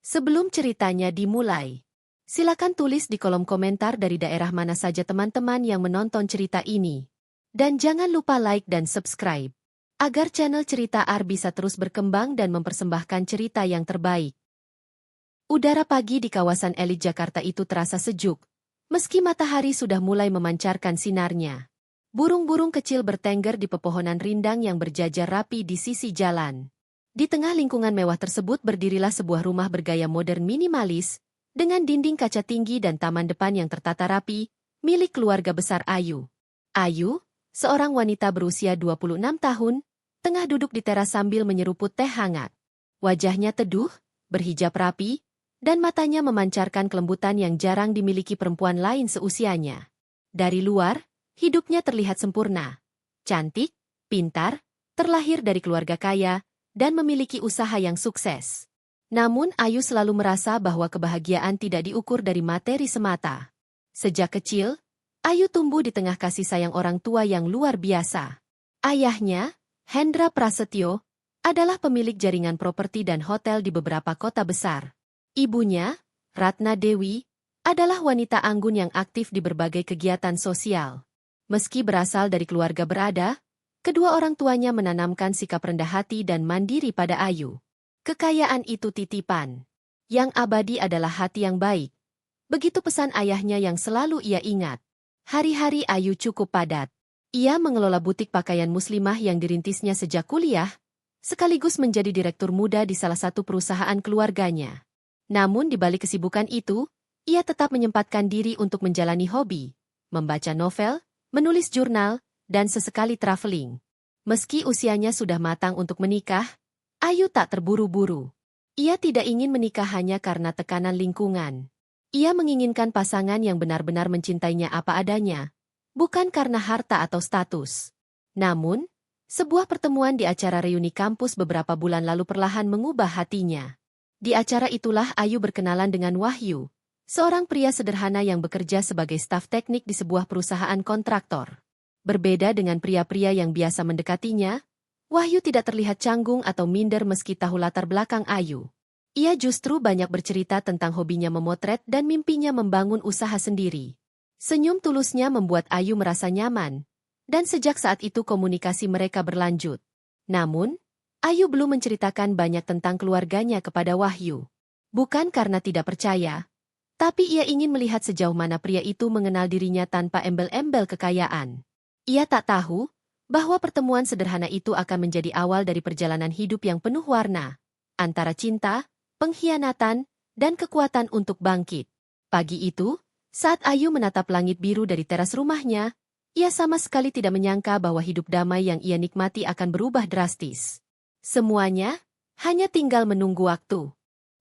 Sebelum ceritanya dimulai, silakan tulis di kolom komentar dari daerah mana saja teman-teman yang menonton cerita ini. Dan jangan lupa like dan subscribe, agar channel Cerita Ar bisa terus berkembang dan mempersembahkan cerita yang terbaik. Udara pagi di kawasan elit Jakarta itu terasa sejuk, meski matahari sudah mulai memancarkan sinarnya. Burung-burung kecil bertengger di pepohonan rindang yang berjajar rapi di sisi jalan. Di tengah lingkungan mewah tersebut berdirilah sebuah rumah bergaya modern minimalis, dengan dinding kaca tinggi dan taman depan yang tertata rapi, milik keluarga besar Ayu. Ayu, seorang wanita berusia 26 tahun, tengah duduk di teras sambil menyeruput teh hangat. Wajahnya teduh, berhijab rapi, dan matanya memancarkan kelembutan yang jarang dimiliki perempuan lain seusianya. Dari luar, hidupnya terlihat sempurna, cantik, pintar, terlahir dari keluarga kaya, dan memiliki usaha yang sukses. Namun Ayu selalu merasa bahwa kebahagiaan tidak diukur dari materi semata. Sejak kecil, Ayu tumbuh di tengah kasih sayang orang tua yang luar biasa. Ayahnya, Hendra Prasetyo, adalah pemilik jaringan properti dan hotel di beberapa kota besar. Ibunya, Ratna Dewi, adalah wanita anggun yang aktif di berbagai kegiatan sosial. Meski berasal dari keluarga berada, kedua orang tuanya menanamkan sikap rendah hati dan mandiri pada Ayu. Kekayaan itu titipan. Yang abadi adalah hati yang baik. Begitu pesan ayahnya yang selalu ia ingat. Hari-hari Ayu cukup padat. Ia mengelola butik pakaian muslimah yang dirintisnya sejak kuliah, sekaligus menjadi direktur muda di salah satu perusahaan keluarganya. Namun di balik kesibukan itu, ia tetap menyempatkan diri untuk menjalani hobi, membaca novel, menulis jurnal, dan sesekali traveling. Meski usianya sudah matang untuk menikah, Ayu tak terburu-buru. Ia tidak ingin menikah hanya karena tekanan lingkungan. Ia menginginkan pasangan yang benar-benar mencintainya apa adanya, bukan karena harta atau status. Namun, sebuah pertemuan di acara reuni kampus beberapa bulan lalu perlahan mengubah hatinya. Di acara itulah Ayu berkenalan dengan Wahyu, seorang pria sederhana yang bekerja sebagai staf teknik di sebuah perusahaan kontraktor. Berbeda dengan pria-pria yang biasa mendekatinya, Wahyu tidak terlihat canggung atau minder meski tahu latar belakang Ayu. Ia justru banyak bercerita tentang hobinya memotret dan mimpinya membangun usaha sendiri. Senyum tulusnya membuat Ayu merasa nyaman, dan sejak saat itu komunikasi mereka berlanjut. Namun, Ayu belum menceritakan banyak tentang keluarganya kepada Wahyu. Bukan karena tidak percaya, tapi ia ingin melihat sejauh mana pria itu mengenal dirinya tanpa embel-embel kekayaan. Ia tak tahu bahwa pertemuan sederhana itu akan menjadi awal dari perjalanan hidup yang penuh warna, antara cinta, pengkhianatan, dan kekuatan untuk bangkit. Pagi itu, saat Ayu menatap langit biru dari teras rumahnya, ia sama sekali tidak menyangka bahwa hidup damai yang ia nikmati akan berubah drastis. Semuanya hanya tinggal menunggu waktu.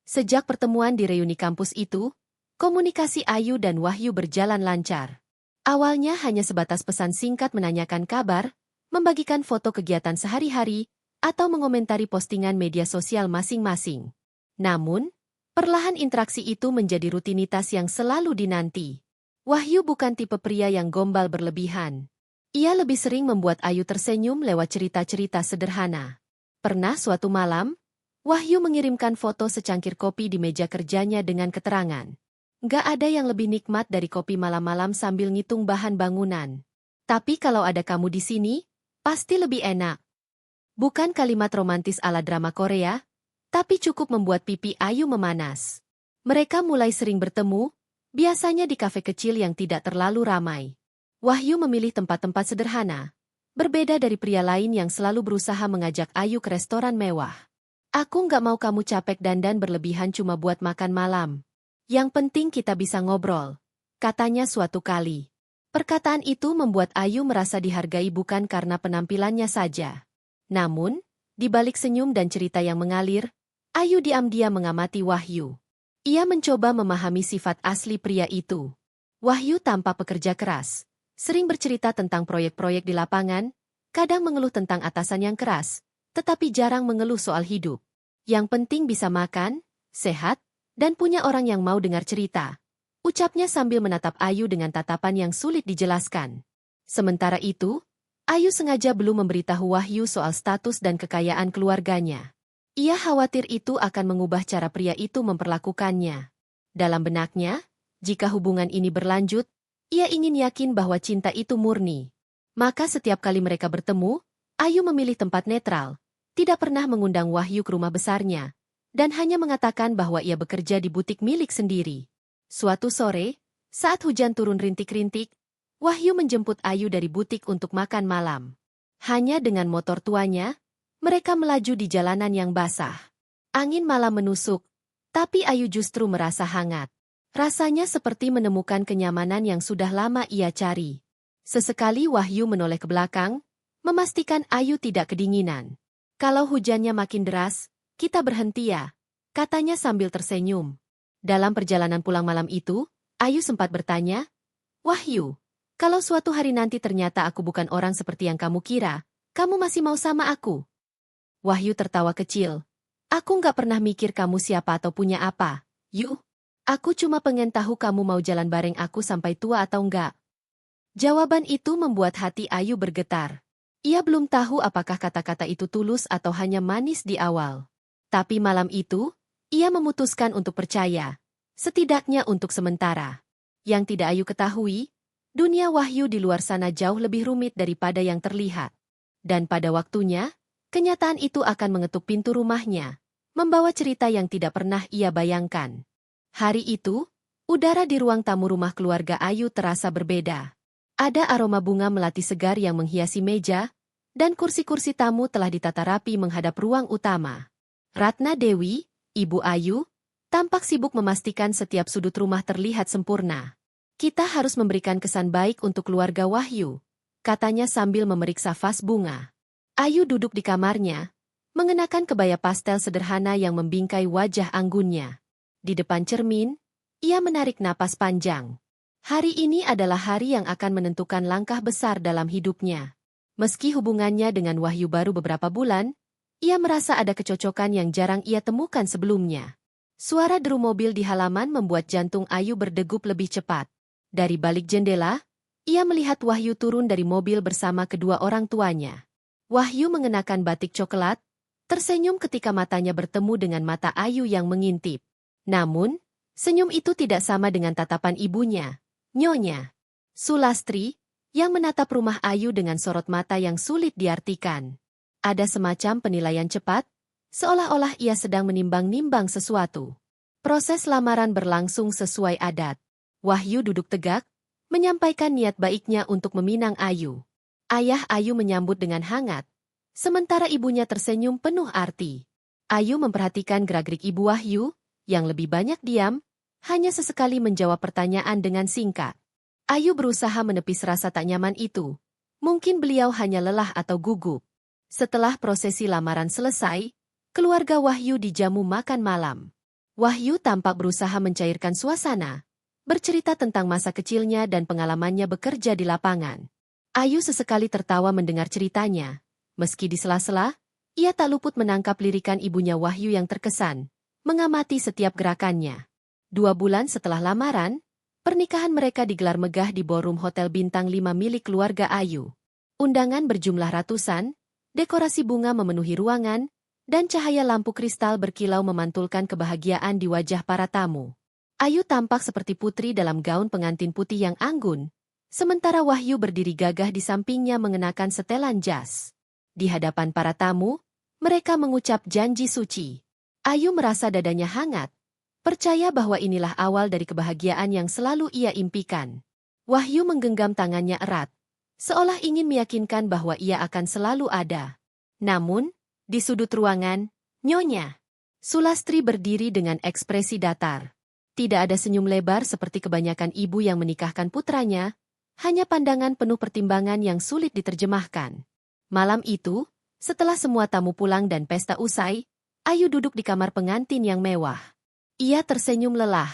Sejak pertemuan di reuni kampus itu, komunikasi Ayu dan Wahyu berjalan lancar. Awalnya hanya sebatas pesan singkat menanyakan kabar, membagikan foto kegiatan sehari-hari, atau mengomentari postingan media sosial masing-masing. Namun, perlahan interaksi itu menjadi rutinitas yang selalu dinanti. Wahyu bukan tipe pria yang gombal berlebihan. Ia lebih sering membuat Ayu tersenyum lewat cerita-cerita sederhana. Pernah suatu malam, Wahyu mengirimkan foto secangkir kopi di meja kerjanya dengan keterangan, "Nggak ada yang lebih nikmat dari kopi malam-malam sambil ngitung bahan bangunan. Tapi kalau ada kamu di sini, pasti lebih enak." Bukan kalimat romantis ala drama Korea, tapi cukup membuat pipi Ayu memanas. Mereka mulai sering bertemu, biasanya di kafe kecil yang tidak terlalu ramai. Wahyu memilih tempat-tempat sederhana, berbeda dari pria lain yang selalu berusaha mengajak Ayu ke restoran mewah. "Aku nggak mau kamu capek dandan berlebihan cuma buat makan malam. Yang penting kita bisa ngobrol," katanya suatu kali. Perkataan itu membuat Ayu merasa dihargai bukan karena penampilannya saja. Namun, di balik senyum dan cerita yang mengalir, Ayu diam-diam mengamati Wahyu. Ia mencoba memahami sifat asli pria itu. Wahyu tampak pekerja keras, sering bercerita tentang proyek-proyek di lapangan, kadang mengeluh tentang atasan yang keras, tetapi jarang mengeluh soal hidup. Yang penting bisa makan, sehat, dan punya orang yang mau dengar cerita, ucapnya sambil menatap Ayu dengan tatapan yang sulit dijelaskan. Sementara itu, Ayu sengaja belum memberitahu Wahyu soal status dan kekayaan keluarganya. Ia khawatir itu akan mengubah cara pria itu memperlakukannya. Dalam benaknya, jika hubungan ini berlanjut, ia ingin yakin bahwa cinta itu murni. Maka setiap kali mereka bertemu, Ayu memilih tempat netral, tidak pernah mengundang Wahyu ke rumah besarnya, dan hanya mengatakan bahwa ia bekerja di butik milik sendiri. Suatu sore, saat hujan turun rintik-rintik, Wahyu menjemput Ayu dari butik untuk makan malam. Hanya dengan motor tuanya, mereka melaju di jalanan yang basah. Angin malam menusuk, tapi Ayu justru merasa hangat. Rasanya seperti menemukan kenyamanan yang sudah lama ia cari. Sesekali Wahyu menoleh ke belakang, memastikan Ayu tidak kedinginan. Kalau hujannya makin deras, kita berhenti ya, katanya sambil tersenyum. Dalam perjalanan pulang malam itu, Ayu sempat bertanya, Wahyu, kalau suatu hari nanti ternyata aku bukan orang seperti yang kamu kira, kamu masih mau sama aku? Wahyu tertawa kecil. Aku nggak pernah mikir kamu siapa atau punya apa. Yuk, aku cuma pengen tahu kamu mau jalan bareng aku sampai tua atau enggak. Jawaban itu membuat hati Ayu bergetar. Ia belum tahu apakah kata-kata itu tulus atau hanya manis di awal. Tapi malam itu, ia memutuskan untuk percaya. Setidaknya untuk sementara. Yang tidak Ayu ketahui, dunia Wahyu di luar sana jauh lebih rumit daripada yang terlihat. Dan pada waktunya, kenyataan itu akan mengetuk pintu rumahnya, membawa cerita yang tidak pernah ia bayangkan. Hari itu, udara di ruang tamu rumah keluarga Ayu terasa berbeda. Ada aroma bunga melati segar yang menghiasi meja, dan kursi-kursi tamu telah ditata rapi menghadap ruang utama. Ratna Dewi, Ibu Ayu, tampak sibuk memastikan setiap sudut rumah terlihat sempurna. Kita harus memberikan kesan baik untuk keluarga Wahyu, katanya sambil memeriksa vas bunga. Ayu duduk di kamarnya, mengenakan kebaya pastel sederhana yang membingkai wajah anggunnya. Di depan cermin, ia menarik napas panjang. Hari ini adalah hari yang akan menentukan langkah besar dalam hidupnya. Meski hubungannya dengan Wahyu baru beberapa bulan, ia merasa ada kecocokan yang jarang ia temukan sebelumnya. Suara deru mobil di halaman membuat jantung Ayu berdegup lebih cepat. Dari balik jendela, ia melihat Wahyu turun dari mobil bersama kedua orang tuanya. Wahyu mengenakan batik coklat, tersenyum ketika matanya bertemu dengan mata Ayu yang mengintip. Namun, senyum itu tidak sama dengan tatapan ibunya, Nyonya Sulastri, yang menatap rumah Ayu dengan sorot mata yang sulit diartikan. Ada semacam penilaian cepat, seolah-olah ia sedang menimbang-nimbang sesuatu. Proses lamaran berlangsung sesuai adat. Wahyu duduk tegak, menyampaikan niat baiknya untuk meminang Ayu. Ayah Ayu menyambut dengan hangat, sementara ibunya tersenyum penuh arti. Ayu memperhatikan gerak-gerik ibu Wahyu, yang lebih banyak diam, hanya sesekali menjawab pertanyaan dengan singkat. Ayu berusaha menepis rasa tak nyaman itu. Mungkin beliau hanya lelah atau gugup. Setelah prosesi lamaran selesai, keluarga Wahyu dijamu makan malam. Wahyu tampak berusaha mencairkan suasana, bercerita tentang masa kecilnya dan pengalamannya bekerja di lapangan. Ayu sesekali tertawa mendengar ceritanya. Meski di sela-sela, ia tak luput menangkap lirikan ibunya Wahyu yang terkesan, mengamati setiap gerakannya. 2 bulan setelah lamaran, pernikahan mereka digelar megah di ballroom hotel bintang 5 milik keluarga Ayu. Undangan berjumlah ratusan, dekorasi bunga memenuhi ruangan, dan cahaya lampu kristal berkilau memantulkan kebahagiaan di wajah para tamu. Ayu tampak seperti putri dalam gaun pengantin putih yang anggun, sementara Wahyu berdiri gagah di sampingnya mengenakan setelan jas. Di hadapan para tamu, mereka mengucap janji suci. Ayu merasa dadanya hangat, percaya bahwa inilah awal dari kebahagiaan yang selalu ia impikan. Wahyu menggenggam tangannya erat, seolah ingin meyakinkan bahwa ia akan selalu ada. Namun, di sudut ruangan, Nyonya Sulastri berdiri dengan ekspresi datar. Tidak ada senyum lebar seperti kebanyakan ibu yang menikahkan putranya, hanya pandangan penuh pertimbangan yang sulit diterjemahkan. Malam itu, setelah semua tamu pulang dan pesta usai, Ayu duduk di kamar pengantin yang mewah. Ia tersenyum lelah,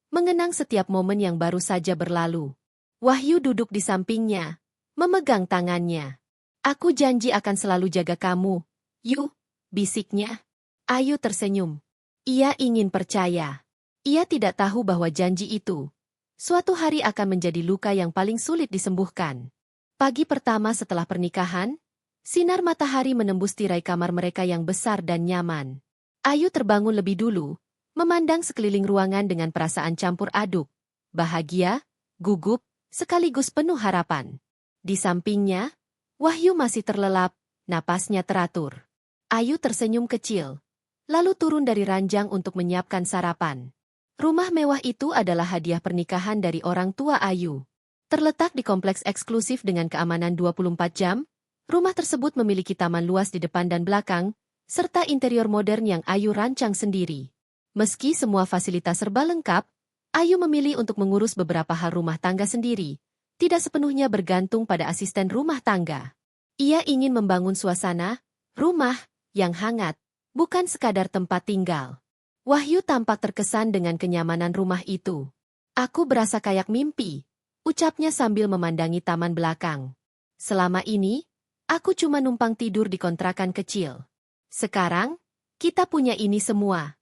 mengenang setiap momen yang baru saja berlalu. Wahyu duduk di sampingnya, memegang tangannya. Aku janji akan selalu jaga kamu, Yu, bisiknya. Ayu tersenyum. Ia ingin percaya. Ia tidak tahu bahwa janji itu suatu hari akan menjadi luka yang paling sulit disembuhkan. Pagi pertama setelah pernikahan, sinar matahari menembus tirai kamar mereka yang besar dan nyaman. Ayu terbangun lebih dulu, memandang sekeliling ruangan dengan perasaan campur aduk, bahagia, gugup, sekaligus penuh harapan. Di sampingnya, Wahyu masih terlelap, napasnya teratur. Ayu tersenyum kecil, lalu turun dari ranjang untuk menyiapkan sarapan. Rumah mewah itu adalah hadiah pernikahan dari orang tua Ayu. Terletak di kompleks eksklusif dengan keamanan 24 jam, rumah tersebut memiliki taman luas di depan dan belakang, serta interior modern yang Ayu rancang sendiri. Meski semua fasilitas serba lengkap, Ayu memilih untuk mengurus beberapa hal rumah tangga sendiri, tidak sepenuhnya bergantung pada asisten rumah tangga. Ia ingin membangun suasana rumah yang hangat, bukan sekadar tempat tinggal. Wahyu tampak terkesan dengan kenyamanan rumah itu. Aku berasa kayak mimpi, ucapnya sambil memandangi taman belakang. Selama ini, aku cuma numpang tidur di kontrakan kecil. Sekarang, kita punya ini semua.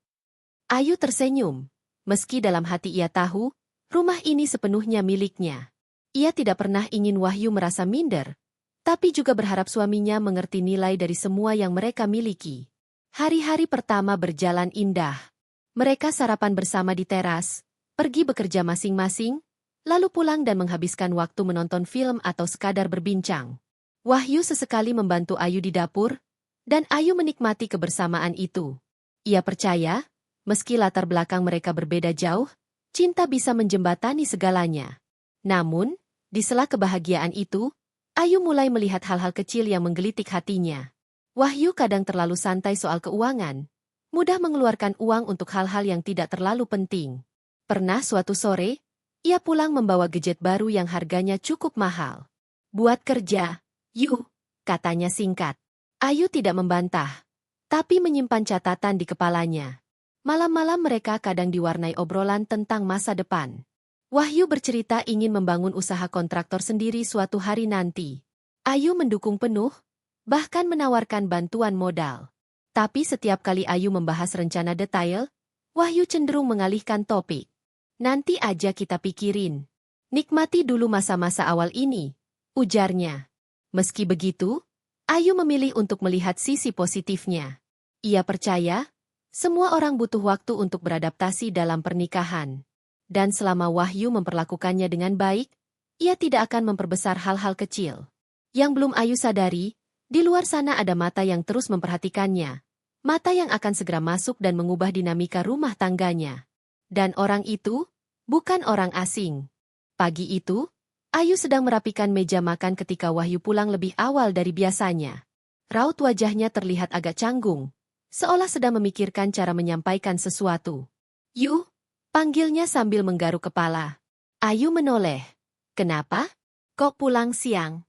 Ayu tersenyum, meski dalam hati ia tahu, rumah ini sepenuhnya miliknya. Ia tidak pernah ingin Wahyu merasa minder, tapi juga berharap suaminya mengerti nilai dari semua yang mereka miliki. Hari-hari pertama berjalan indah. Mereka sarapan bersama di teras, pergi bekerja masing-masing, lalu pulang dan menghabiskan waktu menonton film atau sekadar berbincang. Wahyu sesekali membantu Ayu di dapur, dan Ayu menikmati kebersamaan itu. Ia percaya, meski latar belakang mereka berbeda jauh, cinta bisa menjembatani segalanya. Namun, di sela kebahagiaan itu, Ayu mulai melihat hal-hal kecil yang menggelitik hatinya. Wahyu kadang terlalu santai soal keuangan, mudah mengeluarkan uang untuk hal-hal yang tidak terlalu penting. Pernah suatu sore, ia pulang membawa gadget baru yang harganya cukup mahal. Buat kerja, yuk, katanya singkat. Ayu tidak membantah, tapi menyimpan catatan di kepalanya. Malam-malam mereka kadang diwarnai obrolan tentang masa depan. Wahyu bercerita ingin membangun usaha kontraktor sendiri suatu hari nanti. Ayu mendukung penuh, bahkan menawarkan bantuan modal. Tapi setiap kali Ayu membahas rencana detail, Wahyu cenderung mengalihkan topik. Nanti aja kita pikirin. Nikmati dulu masa-masa awal ini, ujarnya. Meski begitu, Ayu memilih untuk melihat sisi positifnya. Ia percaya, semua orang butuh waktu untuk beradaptasi dalam pernikahan. Dan selama Wahyu memperlakukannya dengan baik, ia tidak akan memperbesar hal-hal kecil. Yang belum Ayu sadari, di luar sana ada mata yang terus memperhatikannya. Mata yang akan segera masuk dan mengubah dinamika rumah tangganya. Dan orang itu, bukan orang asing. Pagi itu, Ayu sedang merapikan meja makan ketika Wahyu pulang lebih awal dari biasanya. Raut wajahnya terlihat agak canggung, seolah sedang memikirkan cara menyampaikan sesuatu. "Yu," panggilnya sambil menggaruk kepala. Ayu menoleh. "Kenapa? Kok pulang siang?"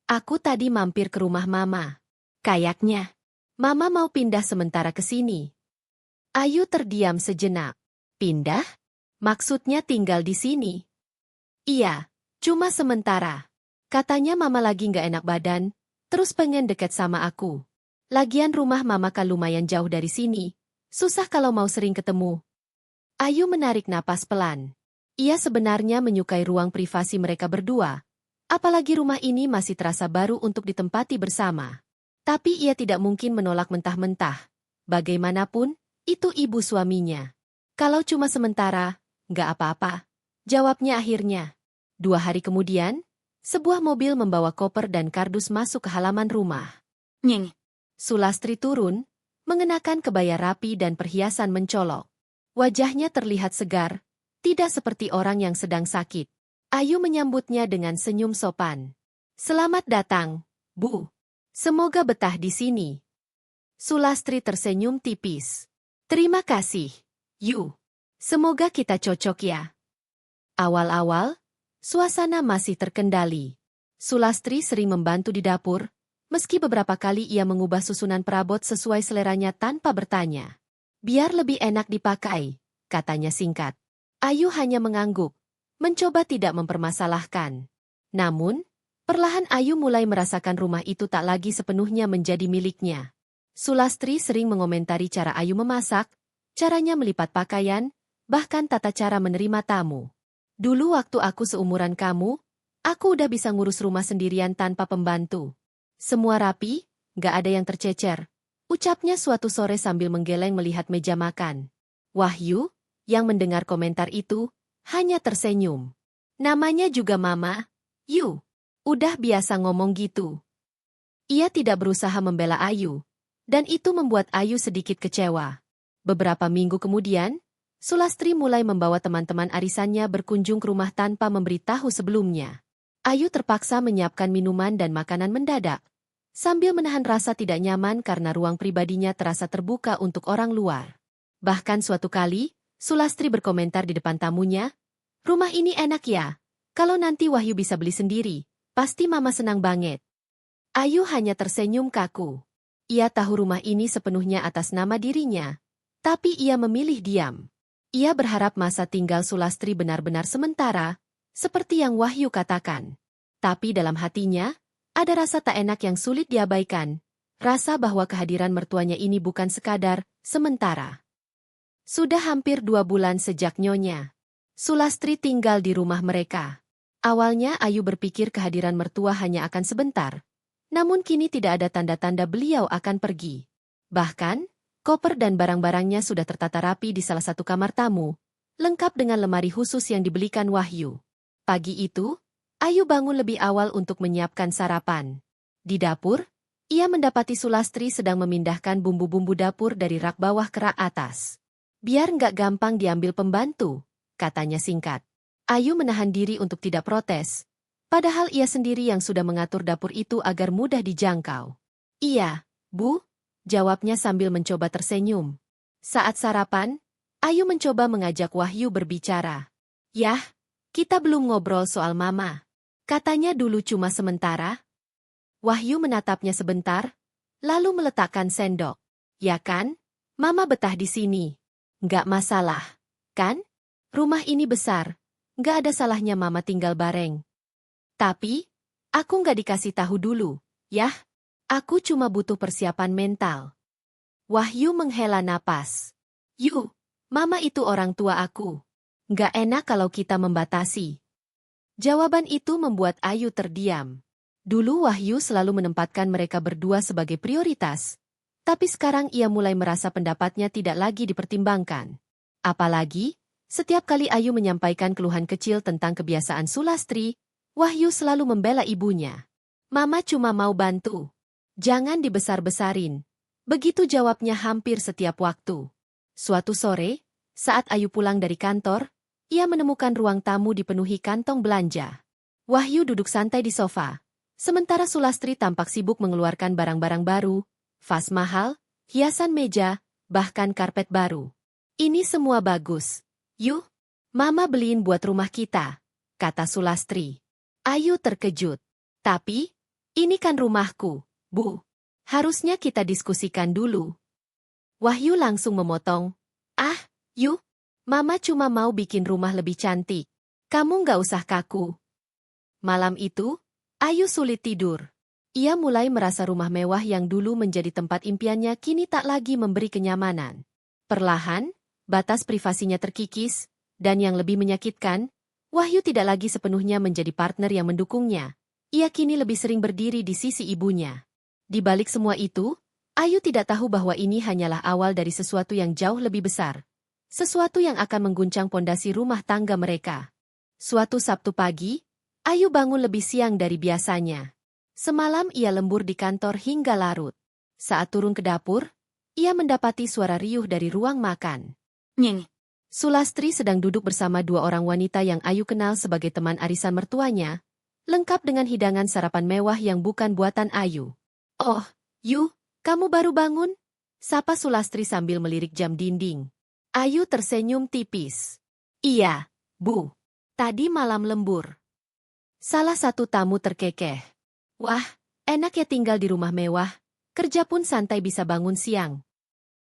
"Aku tadi mampir ke rumah Mama. Kayaknya, Mama mau pindah sementara ke sini." Ayu terdiam sejenak. "Pindah? Maksudnya tinggal di sini?" "Iya. Cuma sementara. Katanya Mama lagi nggak enak badan, terus pengen deket sama aku. Lagian rumah Mama kan lumayan jauh dari sini, susah kalau mau sering ketemu." Ayu menarik napas pelan. Ia sebenarnya menyukai ruang privasi mereka berdua, apalagi rumah ini masih terasa baru untuk ditempati bersama. Tapi ia tidak mungkin menolak mentah-mentah. Bagaimanapun, itu ibu suaminya. "Kalau cuma sementara, nggak apa-apa," jawabnya akhirnya. 2 hari kemudian, sebuah mobil membawa koper dan kardus masuk ke halaman rumah. "Nying." Sulastri turun, mengenakan kebaya rapi dan perhiasan mencolok. Wajahnya terlihat segar, tidak seperti orang yang sedang sakit. Ayu menyambutnya dengan senyum sopan. "Selamat datang, Bu. Semoga betah di sini." Sulastri tersenyum tipis. "Terima kasih, Yu. Semoga kita cocok ya." Awal-awal, suasana masih terkendali. Sulastri sering membantu di dapur, meski beberapa kali ia mengubah susunan perabot sesuai seleranya tanpa bertanya. "Biar lebih enak dipakai," katanya singkat. Ayu hanya mengangguk, mencoba tidak mempermasalahkan. Namun, perlahan Ayu mulai merasakan rumah itu tak lagi sepenuhnya menjadi miliknya. Sulastri sering mengomentari cara Ayu memasak, caranya melipat pakaian, bahkan tata cara menerima tamu. "Dulu waktu aku seumuran kamu, aku udah bisa ngurus rumah sendirian tanpa pembantu. Semua rapi, gak ada yang tercecer. Ucapnya suatu sore sambil menggeleng melihat meja makan. Wahyu, yang mendengar komentar itu, hanya tersenyum. Namanya juga Mama, Yu. Udah biasa ngomong gitu. Ia tidak berusaha membela Ayu, dan itu membuat Ayu sedikit kecewa. Beberapa minggu kemudian, Sulastri mulai membawa teman-teman arisannya berkunjung ke rumah tanpa memberitahu sebelumnya. Ayu terpaksa menyiapkan minuman dan makanan mendadak, sambil menahan rasa tidak nyaman karena ruang pribadinya terasa terbuka untuk orang luar. Bahkan suatu kali, Sulastri berkomentar di depan tamunya, "Rumah ini enak ya, kalau nanti Wahyu bisa beli sendiri, pasti Mama senang banget." Ayu hanya tersenyum kaku. Ia tahu rumah ini sepenuhnya atas nama dirinya, tapi ia memilih diam. Ia berharap masa tinggal Sulastri benar-benar sementara, seperti yang Wahyu katakan. Tapi dalam hatinya, ada rasa tak enak yang sulit diabaikan, rasa bahwa kehadiran mertuanya ini bukan sekadar sementara. Sudah hampir 2 bulan sejak Nyonya Sulastri tinggal di rumah mereka. Awalnya Ayu berpikir kehadiran mertua hanya akan sebentar, namun kini tidak ada tanda-tanda beliau akan pergi. Bahkan, koper dan barang-barangnya sudah tertata rapi di salah satu kamar tamu, lengkap dengan lemari khusus yang dibelikan Wahyu. Pagi itu, Ayu bangun lebih awal untuk menyiapkan sarapan. Di dapur, ia mendapati Sulastri sedang memindahkan bumbu-bumbu dapur dari rak bawah ke rak atas. "Biar nggak gampang diambil pembantu," katanya singkat. Ayu menahan diri untuk tidak protes, padahal ia sendiri yang sudah mengatur dapur itu agar mudah dijangkau. "Iya, Bu," jawabnya sambil mencoba tersenyum. Saat sarapan, Ayu mencoba mengajak Wahyu berbicara. "Yah, kita belum ngobrol soal Mama. Katanya dulu cuma sementara." Wahyu menatapnya sebentar, lalu meletakkan sendok. "Ya kan? Mama betah di sini. Nggak masalah, kan? Rumah ini besar, nggak ada salahnya Mama tinggal bareng. Tapi, aku nggak dikasih tahu dulu, yah. Aku cuma butuh persiapan mental." Wahyu menghela napas. "Yu, Mama itu orang tua aku. Nggak enak kalau kita membatasi." Jawaban itu membuat Ayu terdiam. Dulu Wahyu selalu menempatkan mereka berdua sebagai prioritas, tapi sekarang ia mulai merasa pendapatnya tidak lagi dipertimbangkan. Apalagi, setiap kali Ayu menyampaikan keluhan kecil tentang kebiasaan Sulastri, Wahyu selalu membela ibunya. "Mama cuma mau bantu. Jangan dibesar-besarin." Begitu jawabnya hampir setiap waktu. Suatu sore, saat Ayu pulang dari kantor, ia menemukan ruang tamu dipenuhi kantong belanja. Wahyu duduk santai di sofa, sementara Sulastri tampak sibuk mengeluarkan barang-barang baru, vas mahal, hiasan meja, bahkan karpet baru. "Ini semua bagus. Yuk, Mama beliin buat rumah kita," kata Sulastri. Ayu terkejut. "Tapi, ini kan rumahku, Bu. Harusnya kita diskusikan dulu." Wahyu langsung memotong. "Ah, Yu, Mama cuma mau bikin rumah lebih cantik. Kamu nggak usah kaku." Malam itu, Ayu sulit tidur. Ia mulai merasa rumah mewah yang dulu menjadi tempat impiannya kini tak lagi memberi kenyamanan. Perlahan, batas privasinya terkikis, dan yang lebih menyakitkan, Wahyu tidak lagi sepenuhnya menjadi partner yang mendukungnya. Ia kini lebih sering berdiri di sisi ibunya. Di balik semua itu, Ayu tidak tahu bahwa ini hanyalah awal dari sesuatu yang jauh lebih besar. Sesuatu yang akan mengguncang pondasi rumah tangga mereka. Suatu Sabtu pagi, Ayu bangun lebih siang dari biasanya. Semalam ia lembur di kantor hingga larut. Saat turun ke dapur, ia mendapati suara riuh dari ruang makan. Nyeng. Sulastri sedang duduk bersama 2 orang wanita yang Ayu kenal sebagai teman arisan mertuanya, lengkap dengan hidangan sarapan mewah yang bukan buatan Ayu. "Oh, Yu, kamu baru bangun?" sapa Sulastri sambil melirik jam dinding. Ayu tersenyum tipis. "Iya, Bu. Tadi malam lembur." Salah satu tamu terkekeh. "Wah, enak ya tinggal di rumah mewah. Kerja pun santai bisa bangun siang."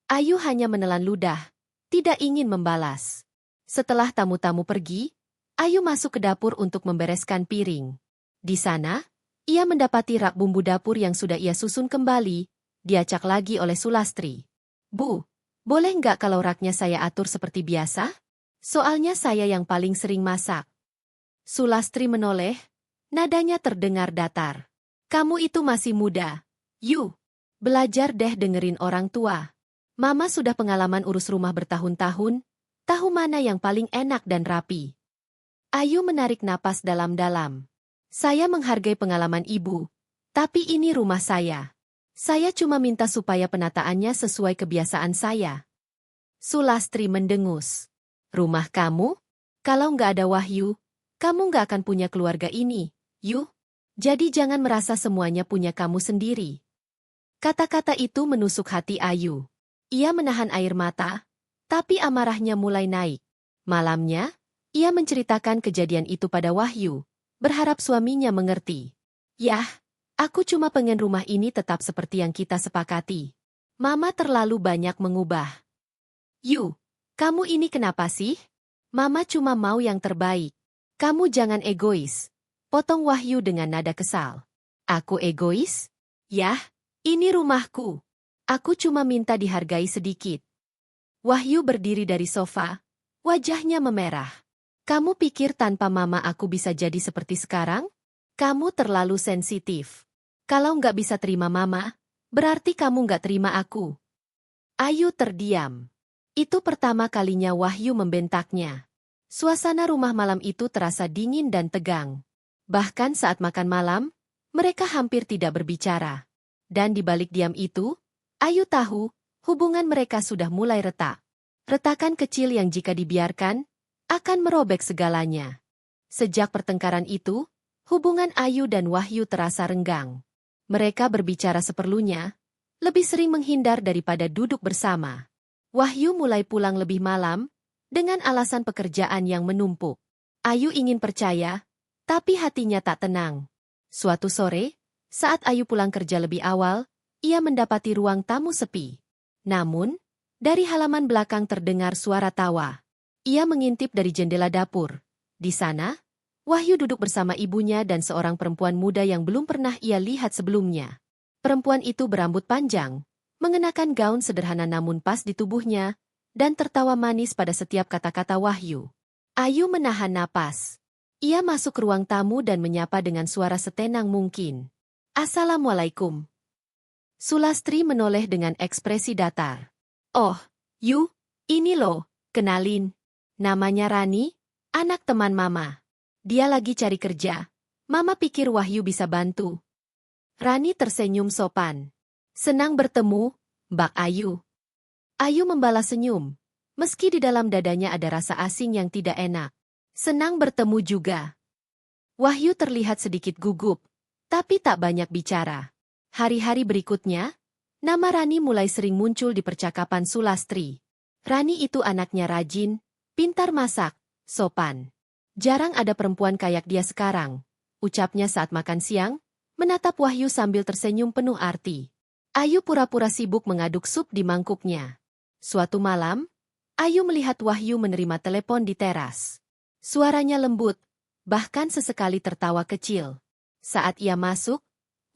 Ayu hanya menelan ludah, tidak ingin membalas. Setelah tamu-tamu pergi, Ayu masuk ke dapur untuk membereskan piring. Di sana, ia mendapati rak bumbu dapur yang sudah ia susun kembali, diacak lagi oleh Sulastri. "Bu, boleh nggak kalau raknya saya atur seperti biasa? Soalnya saya yang paling sering masak." Sulastri menoleh, nadanya terdengar datar. "Kamu itu masih muda, Yu. Belajar deh dengerin orang tua. Mama sudah pengalaman urus rumah bertahun-tahun, tahu mana yang paling enak dan rapi. Ayu menarik napas dalam-dalam. Saya menghargai pengalaman ibu, tapi ini rumah saya. Saya cuma minta supaya penataannya sesuai kebiasaan saya. Sulastri mendengus. Rumah kamu? Kalau nggak ada Wahyu, kamu nggak akan punya keluarga ini, Yu. Jadi jangan merasa semuanya punya kamu sendiri. Kata-kata itu menusuk hati Ayu. Ia menahan air mata, tapi amarahnya mulai naik. Malamnya, ia menceritakan kejadian itu pada Wahyu, berharap suaminya mengerti. Yah, aku cuma pengen rumah ini tetap seperti yang kita sepakati. Mama terlalu banyak mengubah. Yu, kamu ini kenapa sih? Mama cuma mau yang terbaik. Kamu jangan egois. Potong Wahyu dengan nada kesal. Aku egois? Yah, ini rumahku. Aku cuma minta dihargai sedikit. Wahyu berdiri dari sofa, wajahnya memerah. Kamu pikir tanpa mama aku bisa jadi seperti sekarang? Kamu terlalu sensitif. Kalau nggak bisa terima mama, berarti kamu nggak terima aku. Ayu terdiam. Itu pertama kalinya Wahyu membentaknya. Suasana rumah malam itu terasa dingin dan tegang. Bahkan saat makan malam, mereka hampir tidak berbicara. Dan di balik diam itu, Ayu tahu, hubungan mereka sudah mulai retak. Retakan kecil yang jika dibiarkan, akan merobek segalanya. Sejak pertengkaran itu, hubungan Ayu dan Wahyu terasa renggang. Mereka berbicara seperlunya, lebih sering menghindar daripada duduk bersama. Wahyu mulai pulang lebih malam, dengan alasan pekerjaan yang menumpuk. Ayu ingin percaya, tapi hatinya tak tenang. Suatu sore, saat Ayu pulang kerja lebih awal, ia mendapati ruang tamu sepi. Namun, dari halaman belakang terdengar suara tawa. Ia mengintip dari jendela dapur. Di sana, Wahyu duduk bersama ibunya dan seorang perempuan muda yang belum pernah ia lihat sebelumnya. Perempuan itu berambut panjang, mengenakan gaun sederhana namun pas di tubuhnya, dan tertawa manis pada setiap kata-kata Wahyu. Ayu menahan napas. Ia masuk ke ruang tamu dan menyapa dengan suara setenang mungkin. Assalamualaikum. Sulastri menoleh dengan ekspresi datar. Oh, Yu, ini loh, kenalin. Namanya Rani, anak teman Mama. Dia lagi cari kerja. Mama pikir Wahyu bisa bantu. Rani tersenyum sopan. Senang bertemu, Mbak Ayu. Ayu membalas senyum, meski di dalam dadanya ada rasa asing yang tidak enak. Senang bertemu juga. Wahyu terlihat sedikit gugup, tapi tak banyak bicara. Hari-hari berikutnya, nama Rani mulai sering muncul di percakapan Sulastri. Rani itu anaknya rajin, pintar masak, sopan. Jarang ada perempuan kayak dia sekarang, ucapnya saat makan siang, menatap Wahyu sambil tersenyum penuh arti. Ayu pura-pura sibuk mengaduk sup di mangkuknya. Suatu malam, Ayu melihat Wahyu menerima telepon di teras. Suaranya lembut, bahkan sesekali tertawa kecil. Saat ia masuk,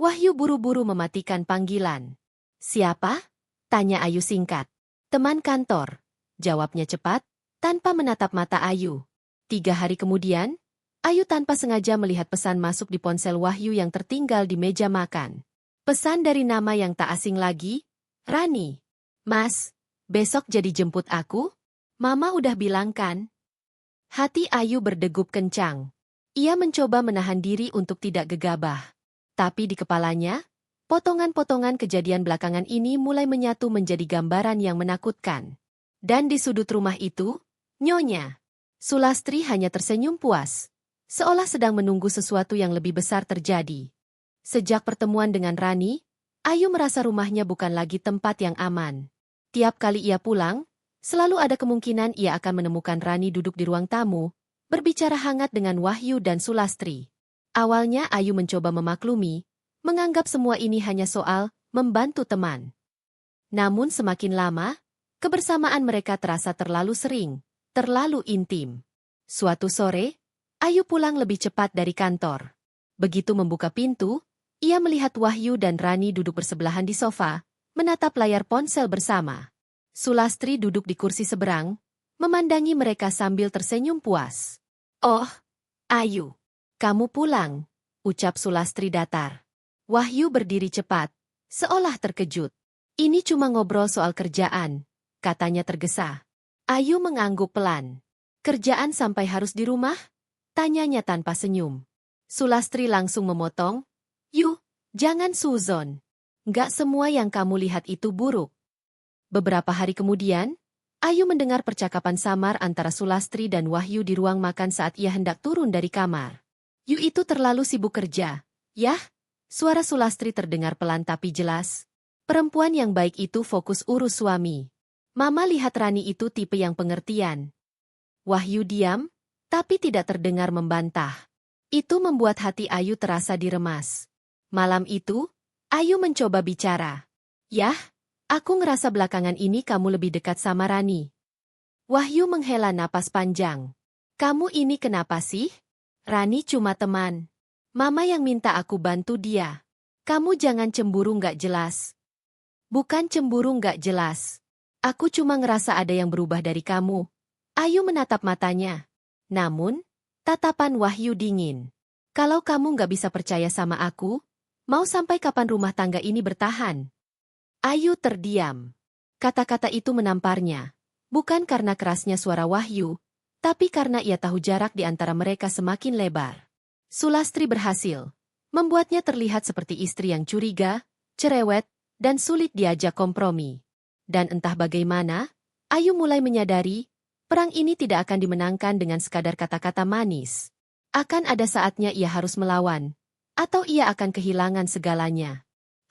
Wahyu buru-buru mematikan panggilan. Siapa? Tanya Ayu singkat. Teman kantor, jawabnya cepat, tanpa menatap mata Ayu. 3 hari kemudian, Ayu tanpa sengaja melihat pesan masuk di ponsel Wahyu yang tertinggal di meja makan. Pesan dari nama yang tak asing lagi, Rani. Mas, besok jadi jemput aku? Mama udah bilang kan? Hati Ayu berdegup kencang. Ia mencoba menahan diri untuk tidak gegabah. Tapi di kepalanya, potongan-potongan kejadian belakangan ini mulai menyatu menjadi gambaran yang menakutkan. Dan di sudut rumah itu, Nyonya Sulastri hanya tersenyum puas, seolah sedang menunggu sesuatu yang lebih besar terjadi. Sejak pertemuan dengan Rani, Ayu merasa rumahnya bukan lagi tempat yang aman. Tiap kali ia pulang, selalu ada kemungkinan ia akan menemukan Rani duduk di ruang tamu, berbicara hangat dengan Wahyu dan Sulastri. Awalnya Ayu mencoba memaklumi, menganggap semua ini hanya soal membantu teman. Namun semakin lama, kebersamaan mereka terasa terlalu sering, terlalu intim. Suatu sore, Ayu pulang lebih cepat dari kantor. Begitu membuka pintu, ia melihat Wahyu dan Rani duduk bersebelahan di sofa, menatap layar ponsel bersama. Sulastri duduk di kursi seberang, memandangi mereka sambil tersenyum puas. Oh, Ayu, kamu pulang, ucap Sulastri datar. Wahyu berdiri cepat, seolah terkejut. Ini cuma ngobrol soal kerjaan, katanya tergesa. Ayu mengangguk pelan. Kerjaan sampai harus di rumah? Tanyanya tanpa senyum. Sulastri langsung memotong. Yu, jangan suzon. Nggak semua yang kamu lihat itu buruk. Beberapa hari kemudian, Ayu mendengar percakapan samar antara Sulastri dan Wahyu di ruang makan saat ia hendak turun dari kamar. Yu itu terlalu sibuk kerja. Yah, suara Sulastri terdengar pelan tapi jelas. Perempuan yang baik itu fokus urus suami. Mama lihat Rani itu tipe yang pengertian. Wahyu diam, tapi tidak terdengar membantah. Itu membuat hati Ayu terasa diremas. Malam itu, Ayu mencoba bicara. Yah, aku ngerasa belakangan ini kamu lebih dekat sama Rani. Wahyu menghela napas panjang. Kamu ini kenapa sih? Rani cuma teman. Mama yang minta aku bantu dia. Kamu jangan cemburu nggak jelas. Bukan cemburu nggak jelas. Aku cuma ngerasa ada yang berubah dari kamu. Ayu menatap matanya. Namun, tatapan Wahyu dingin. Kalau kamu nggak bisa percaya sama aku, mau sampai kapan rumah tangga ini bertahan? Ayu terdiam. Kata-kata itu menamparnya. Bukan karena kerasnya suara Wahyu, tapi karena ia tahu jarak di antara mereka semakin lebar. Sulastri berhasil membuatnya terlihat seperti istri yang curiga, cerewet, dan sulit diajak kompromi. Dan entah bagaimana, Ayu mulai menyadari, perang ini tidak akan dimenangkan dengan sekadar kata-kata manis. Akan ada saatnya ia harus melawan, atau ia akan kehilangan segalanya.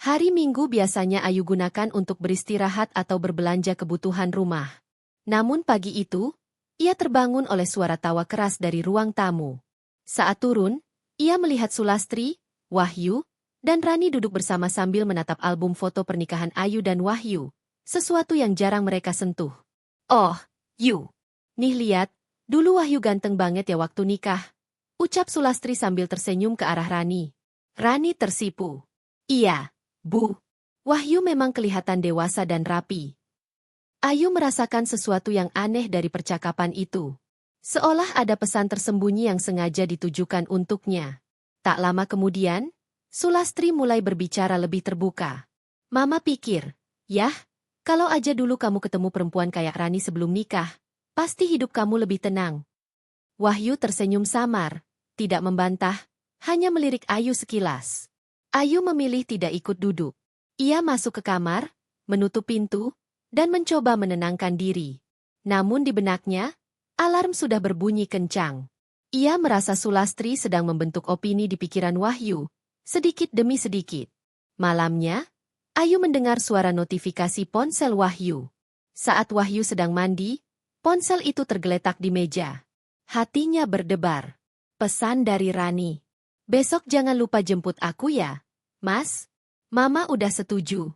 Hari Minggu biasanya Ayu gunakan untuk beristirahat atau berbelanja kebutuhan rumah. Namun pagi itu, ia terbangun oleh suara tawa keras dari ruang tamu. Saat turun, ia melihat Sulastri, Wahyu, dan Rani duduk bersama sambil menatap album foto pernikahan Ayu dan Wahyu, sesuatu yang jarang mereka sentuh. Oh, Yu. Nih lihat, dulu Wahyu ganteng banget ya waktu nikah. Ucap Sulastri sambil tersenyum ke arah Rani. Rani tersipu. Iya, Bu. Wahyu memang kelihatan dewasa dan rapi. Ayu merasakan sesuatu yang aneh dari percakapan itu. Seolah ada pesan tersembunyi yang sengaja ditujukan untuknya. Tak lama kemudian, Sulastri mulai berbicara lebih terbuka. Mama pikir, yah, kalau aja dulu kamu ketemu perempuan kayak Rani sebelum nikah, pasti hidup kamu lebih tenang. Wahyu tersenyum samar, tidak membantah, hanya melirik Ayu sekilas. Ayu memilih tidak ikut duduk. Ia masuk ke kamar, menutup pintu, dan mencoba menenangkan diri. Namun di benaknya, alarm sudah berbunyi kencang. Ia merasa Sulastri sedang membentuk opini di pikiran Wahyu, sedikit demi sedikit. Malamnya, Ayu mendengar suara notifikasi ponsel Wahyu. Saat Wahyu sedang mandi, ponsel itu tergeletak di meja. Hatinya berdebar. Pesan dari Rani. Besok jangan lupa jemput aku ya, Mas. Mama udah setuju.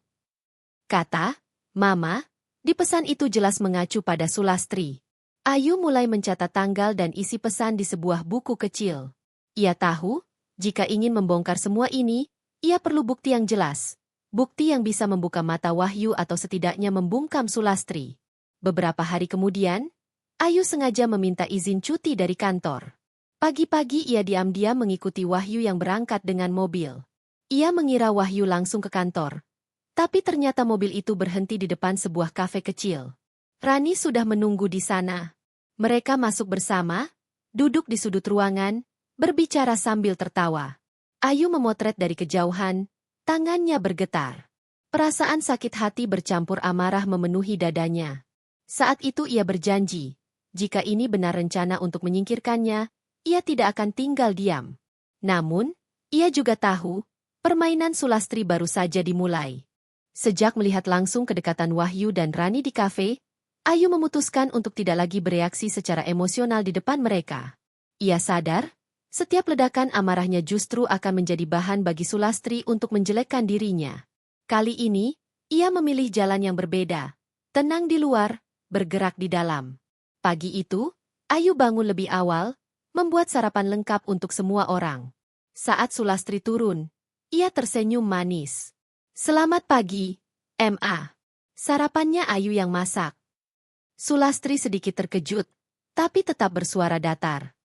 Kata, Mama, di pesan itu jelas mengacu pada Sulastri. Ayu mulai mencatat tanggal dan isi pesan di sebuah buku kecil. Ia tahu, jika ingin membongkar semua ini, ia perlu bukti yang jelas. Bukti yang bisa membuka mata Wahyu atau setidaknya membungkam Sulastri. Beberapa hari kemudian, Ayu sengaja meminta izin cuti dari kantor. Pagi-pagi ia diam-diam mengikuti Wahyu yang berangkat dengan mobil. Ia mengira Wahyu langsung ke kantor. Tapi ternyata mobil itu berhenti di depan sebuah kafe kecil. Rani sudah menunggu di sana. Mereka masuk bersama, duduk di sudut ruangan, berbicara sambil tertawa. Ayu memotret dari kejauhan, tangannya bergetar. Perasaan sakit hati bercampur amarah memenuhi dadanya. Saat itu ia berjanji, jika ini benar rencana untuk menyingkirkannya, ia tidak akan tinggal diam. Namun, ia juga tahu, permainan Sulastri baru saja dimulai. Sejak melihat langsung kedekatan Wahyu dan Rani di kafe, Ayu memutuskan untuk tidak lagi bereaksi secara emosional di depan mereka. Ia sadar, setiap ledakan amarahnya justru akan menjadi bahan bagi Sulastri untuk menjelekkan dirinya. Kali ini, ia memilih jalan yang berbeda. Tenang di luar, bergerak di dalam. Pagi itu, Ayu bangun lebih awal, membuat sarapan lengkap untuk semua orang. Saat Sulastri turun, ia tersenyum manis. Selamat pagi, Ma. Sarapannya Ayu yang masak. Sulastri sedikit terkejut, tapi tetap bersuara datar.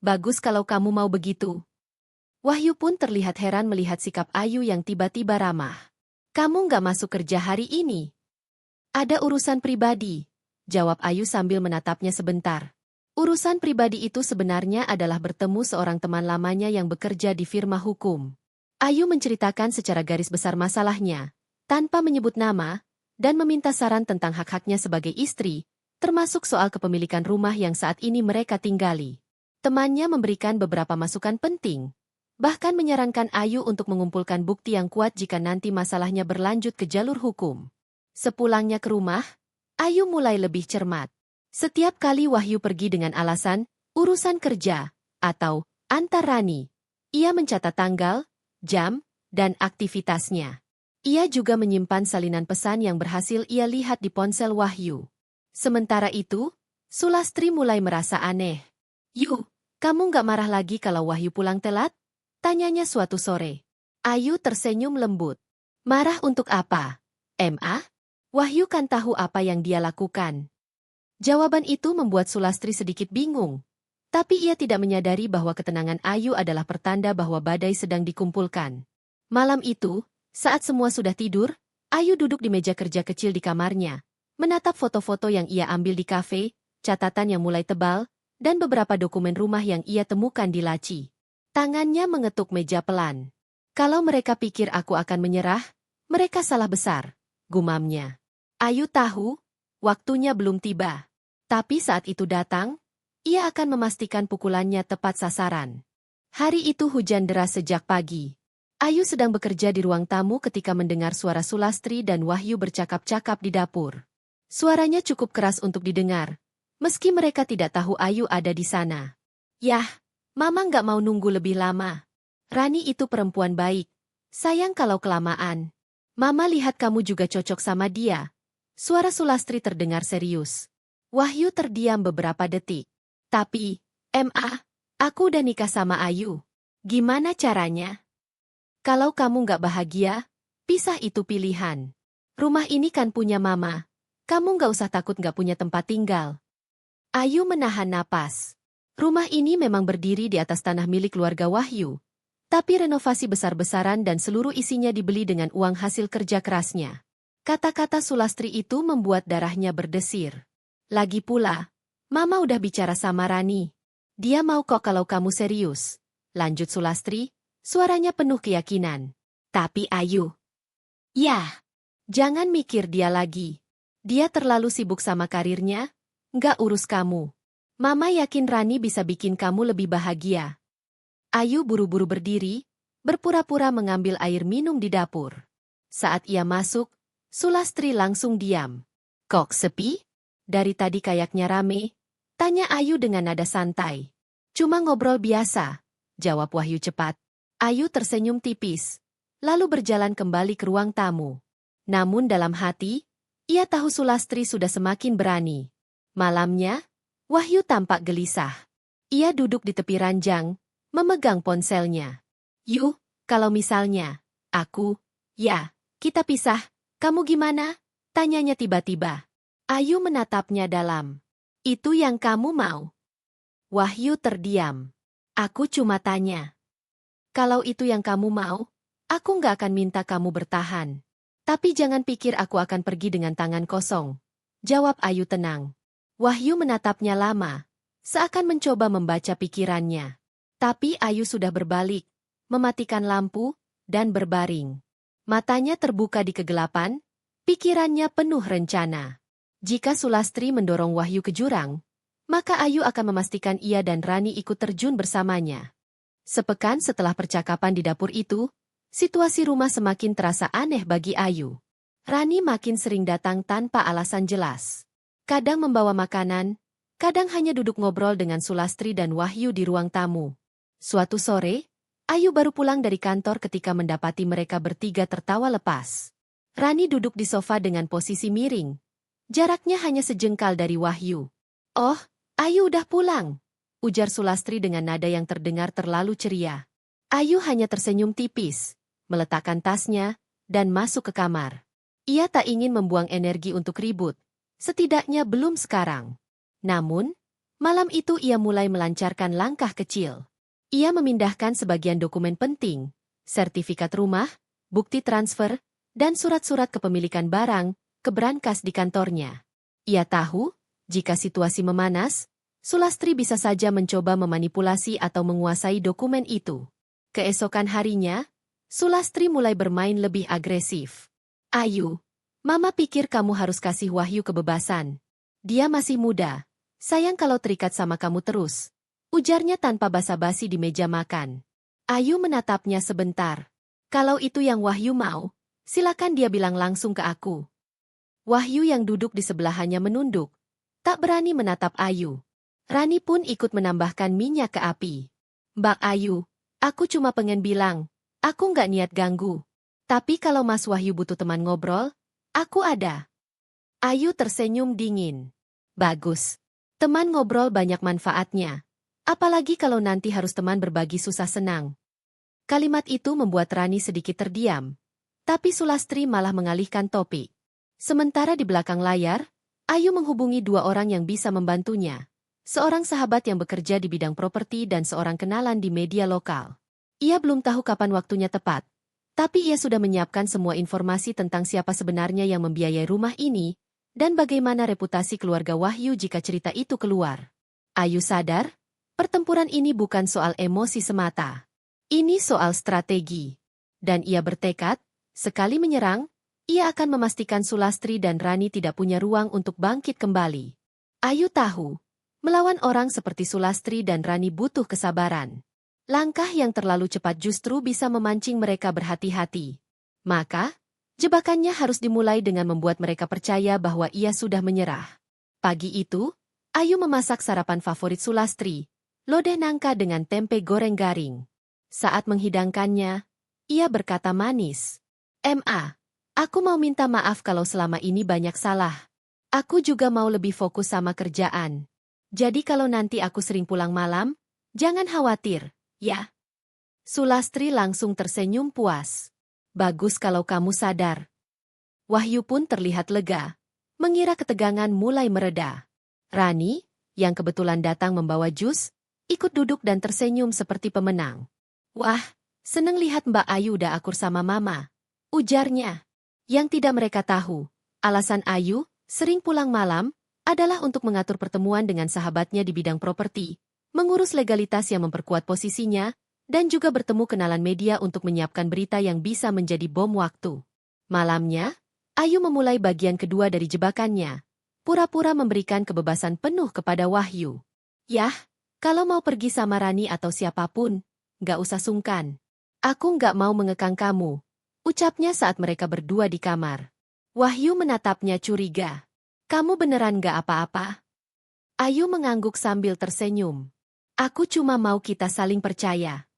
Bagus kalau kamu mau begitu. Wahyu pun terlihat heran melihat sikap Ayu yang tiba-tiba ramah. Kamu nggak masuk kerja hari ini? Ada urusan pribadi, jawab Ayu sambil menatapnya sebentar. Urusan pribadi itu sebenarnya adalah bertemu seorang teman lamanya yang bekerja di firma hukum. Ayu menceritakan secara garis besar masalahnya, tanpa menyebut nama, dan meminta saran tentang hak-haknya sebagai istri, termasuk soal kepemilikan rumah yang saat ini mereka tinggali. Temannya memberikan beberapa masukan penting, bahkan menyarankan Ayu untuk mengumpulkan bukti yang kuat jika nanti masalahnya berlanjut ke jalur hukum. Sepulangnya ke rumah, Ayu mulai lebih cermat. Setiap kali Wahyu pergi dengan alasan, urusan kerja, atau antar Rani, ia mencatat tanggal, jam, dan aktivitasnya. Ia juga menyimpan salinan pesan yang berhasil ia lihat di ponsel Wahyu. Sementara itu, Sulastri mulai merasa aneh. Yu, kamu nggak marah lagi kalau Wahyu pulang telat? Tanyanya suatu sore. Ayu tersenyum lembut. Marah untuk apa? Ma? Wahyu kan tahu apa yang dia lakukan. Jawaban itu membuat Sulastri sedikit bingung. Tapi ia tidak menyadari bahwa ketenangan Ayu adalah pertanda bahwa badai sedang dikumpulkan. Malam itu, saat semua sudah tidur, Ayu duduk di meja kerja kecil di kamarnya, menatap foto-foto yang ia ambil di kafe, catatan yang mulai tebal, dan beberapa dokumen rumah yang ia temukan di laci. Tangannya mengetuk meja pelan. Kalau mereka pikir aku akan menyerah, mereka salah besar, gumamnya. Ayu tahu, waktunya belum tiba. Tapi saat itu datang, ia akan memastikan pukulannya tepat sasaran. Hari itu hujan deras sejak pagi. Ayu sedang bekerja di ruang tamu ketika mendengar suara Sulastri dan Wahyu bercakap-cakap di dapur. Suaranya cukup keras untuk didengar, meski mereka tidak tahu Ayu ada di sana. Yah, Mama nggak mau nunggu lebih lama. Rani itu perempuan baik. Sayang kalau kelamaan. Mama lihat kamu juga cocok sama dia. Suara Sulastri terdengar serius. Wahyu terdiam beberapa detik. Tapi, aku udah nikah sama Ayu. Gimana caranya? Kalau kamu nggak bahagia, pisah itu pilihan. Rumah ini kan punya Mama. Kamu nggak usah takut nggak punya tempat tinggal. Ayu menahan napas. Rumah ini memang berdiri di atas tanah milik keluarga Wahyu. Tapi renovasi besar-besaran dan seluruh isinya dibeli dengan uang hasil kerja kerasnya. Kata-kata Sulastri itu membuat darahnya berdesir. Lagi pula, Mama udah bicara sama Rani. Dia mau kok kalau kamu serius. Lanjut Sulastri, suaranya penuh keyakinan. Tapi Ayu. Ya, jangan mikir dia lagi. Dia terlalu sibuk sama karirnya, nggak urus kamu. Mama yakin Rani bisa bikin kamu lebih bahagia. Ayu buru-buru berdiri, berpura-pura mengambil air minum di dapur. Saat ia masuk, Sulastri langsung diam. Kok sepi? Dari tadi kayaknya rame, tanya Ayu dengan nada santai. Cuma ngobrol biasa, jawab Wahyu cepat. Ayu tersenyum tipis, lalu berjalan kembali ke ruang tamu. Namun dalam hati, ia tahu Sulastri sudah semakin berani. Malamnya, Wahyu tampak gelisah. Ia duduk di tepi ranjang, memegang ponselnya. Yuk, kalau misalnya, ya, kita pisah, kamu gimana? Tanyanya tiba-tiba. Ayu menatapnya dalam. Itu yang kamu mau? Wahyu terdiam. Aku cuma tanya. Kalau itu yang kamu mau, aku nggak akan minta kamu bertahan. Tapi jangan pikir aku akan pergi dengan tangan kosong. Jawab Ayu tenang. Wahyu menatapnya lama, seakan mencoba membaca pikirannya. Tapi Ayu sudah berbalik, mematikan lampu, dan berbaring. Matanya terbuka di kegelapan, pikirannya penuh rencana. Jika Sulastri mendorong Wahyu ke jurang, maka Ayu akan memastikan ia dan Rani ikut terjun bersamanya. Sepekan setelah percakapan di dapur itu, situasi rumah semakin terasa aneh bagi Ayu. Rani makin sering datang tanpa alasan jelas. Kadang membawa makanan, kadang hanya duduk ngobrol dengan Sulastri dan Wahyu di ruang tamu. Suatu sore, Ayu baru pulang dari kantor ketika mendapati mereka bertiga tertawa lepas. Rani duduk di sofa dengan posisi miring. Jaraknya hanya sejengkal dari Wahyu. Oh, Ayu udah pulang, ujar Sulastri dengan nada yang terdengar terlalu ceria. Ayu hanya tersenyum tipis, meletakkan tasnya, dan masuk ke kamar. Ia tak ingin membuang energi untuk ribut. Setidaknya belum sekarang. Namun, malam itu ia mulai melancarkan langkah kecil. Ia memindahkan sebagian dokumen penting, sertifikat rumah, bukti transfer, dan surat-surat kepemilikan barang, ke brankas di kantornya. Ia tahu, jika situasi memanas, Sulastri bisa saja mencoba memanipulasi atau menguasai dokumen itu. Keesokan harinya, Sulastri mulai bermain lebih agresif. Ayu, Mama pikir kamu harus kasih Wahyu kebebasan. Dia masih muda. Sayang kalau terikat sama kamu terus. Ujarnya tanpa basa-basi di meja makan. Ayu menatapnya sebentar. Kalau itu yang Wahyu mau, silakan dia bilang langsung ke aku. Wahyu yang duduk di sebelahnya menunduk. Tak berani menatap Ayu. Rani pun ikut menambahkan minyak ke api. Mbak Ayu, aku cuma pengen bilang, aku nggak niat ganggu. Tapi kalau Mas Wahyu butuh teman ngobrol, aku ada. Ayu tersenyum dingin. Bagus. Teman ngobrol banyak manfaatnya. Apalagi kalau nanti harus teman berbagi susah senang. Kalimat itu membuat Rani sedikit terdiam. Tapi Sulastri malah mengalihkan topik. Sementara di belakang layar, Ayu menghubungi dua orang yang bisa membantunya. Seorang sahabat yang bekerja di bidang properti dan seorang kenalan di media lokal. Ia belum tahu kapan waktunya tepat. Tapi ia sudah menyiapkan semua informasi tentang siapa sebenarnya yang membiayai rumah ini, dan bagaimana reputasi keluarga Wahyu jika cerita itu keluar. Ayu sadar, pertempuran ini bukan soal emosi semata. Ini soal strategi. Dan ia bertekad, sekali menyerang, ia akan memastikan Sulastri dan Rani tidak punya ruang untuk bangkit kembali. Ayu tahu, melawan orang seperti Sulastri dan Rani butuh kesabaran. Langkah yang terlalu cepat justru bisa memancing mereka berhati-hati. Maka, jebakannya harus dimulai dengan membuat mereka percaya bahwa ia sudah menyerah. Pagi itu, Ayu memasak sarapan favorit Sulastri, lodeh nangka dengan tempe goreng garing. Saat menghidangkannya, ia berkata manis. "Ma, aku mau minta maaf kalau selama ini banyak salah. Aku juga mau lebih fokus sama kerjaan. Jadi kalau nanti aku sering pulang malam, jangan khawatir. Ya." Sulastri langsung tersenyum puas. Bagus kalau kamu sadar. Wahyu pun terlihat lega. Mengira ketegangan mulai mereda. Rani, yang kebetulan datang membawa jus, ikut duduk dan tersenyum seperti pemenang. Wah, seneng lihat Mbak Ayu udah akur sama Mama. Ujarnya. Yang tidak mereka tahu, alasan Ayu sering pulang malam adalah untuk mengatur pertemuan dengan sahabatnya di bidang properti, mengurus legalitas yang memperkuat posisinya, dan juga bertemu kenalan media untuk menyiapkan berita yang bisa menjadi bom waktu. Malamnya, Ayu memulai bagian kedua dari jebakannya, pura-pura memberikan kebebasan penuh kepada Wahyu. Yah, kalau mau pergi sama Rani atau siapapun, nggak usah sungkan. Aku nggak mau mengekang kamu, ucapnya saat mereka berdua di kamar. Wahyu menatapnya curiga. Kamu beneran nggak apa-apa? Ayu mengangguk sambil tersenyum. Aku cuma mau kita saling percaya.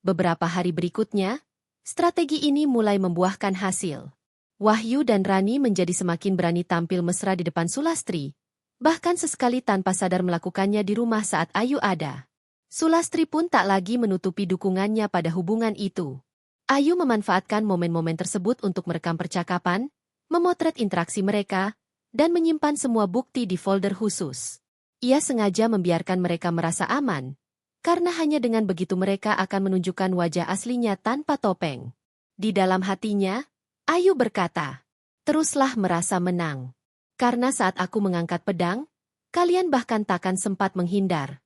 Beberapa hari berikutnya, strategi ini mulai membuahkan hasil. Wahyu dan Rani menjadi semakin berani tampil mesra di depan Sulastri, bahkan sesekali tanpa sadar melakukannya di rumah saat Ayu ada. Sulastri pun tak lagi menutupi dukungannya pada hubungan itu. Ayu memanfaatkan momen-momen tersebut untuk merekam percakapan, memotret interaksi mereka, dan menyimpan semua bukti di folder khusus. Ia sengaja membiarkan mereka merasa aman, karena hanya dengan begitu mereka akan menunjukkan wajah aslinya tanpa topeng. Di dalam hatinya, Ayu berkata, teruslah merasa menang. Karena saat aku mengangkat pedang, kalian bahkan takkan sempat menghindar.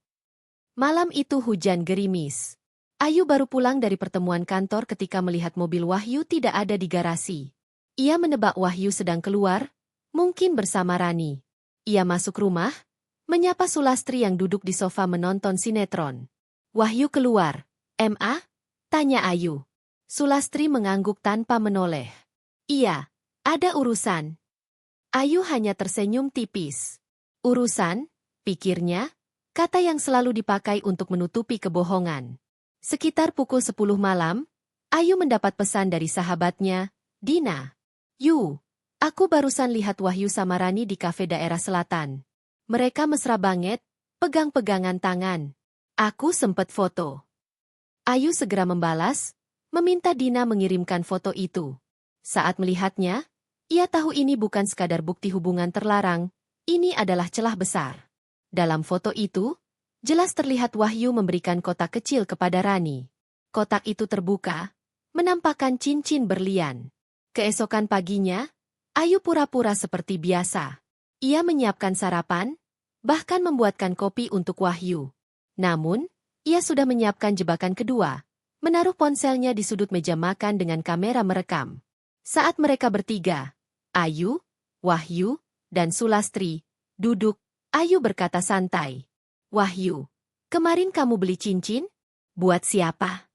Malam itu hujan gerimis. Ayu baru pulang dari pertemuan kantor ketika melihat mobil Wahyu tidak ada di garasi. Ia menebak Wahyu sedang keluar, mungkin bersama Rani. Ia masuk rumah, menyapa Sulastri yang duduk di sofa menonton sinetron. Wahyu keluar. "Ma?" tanya Ayu. Sulastri mengangguk tanpa menoleh. "Iya, ada urusan." Ayu hanya tersenyum tipis. "Urusan?" pikirnya, kata yang selalu dipakai untuk menutupi kebohongan. Sekitar pukul 10 malam, Ayu mendapat pesan dari sahabatnya, Dina. "Yu, aku barusan lihat Wahyu sama Rani di kafe daerah selatan. Mereka mesra banget, pegang-pegangan tangan. Aku sempet foto." Ayu segera membalas, meminta Dina mengirimkan foto itu. Saat melihatnya, ia tahu ini bukan sekadar bukti hubungan terlarang, ini adalah celah besar. Dalam foto itu, Jelas terlihat Wahyu memberikan kotak kecil kepada Rani. Kotak itu terbuka, menampakkan cincin berlian. Keesokan paginya, Ayu pura-pura seperti biasa. Ia menyiapkan sarapan, bahkan membuatkan kopi untuk Wahyu. Namun, ia sudah menyiapkan jebakan kedua, menaruh ponselnya di sudut meja makan dengan kamera merekam. Saat mereka bertiga, Ayu, Wahyu, dan Sulastri, duduk, Ayu berkata santai. Wahyu, kemarin kamu beli cincin? Buat siapa?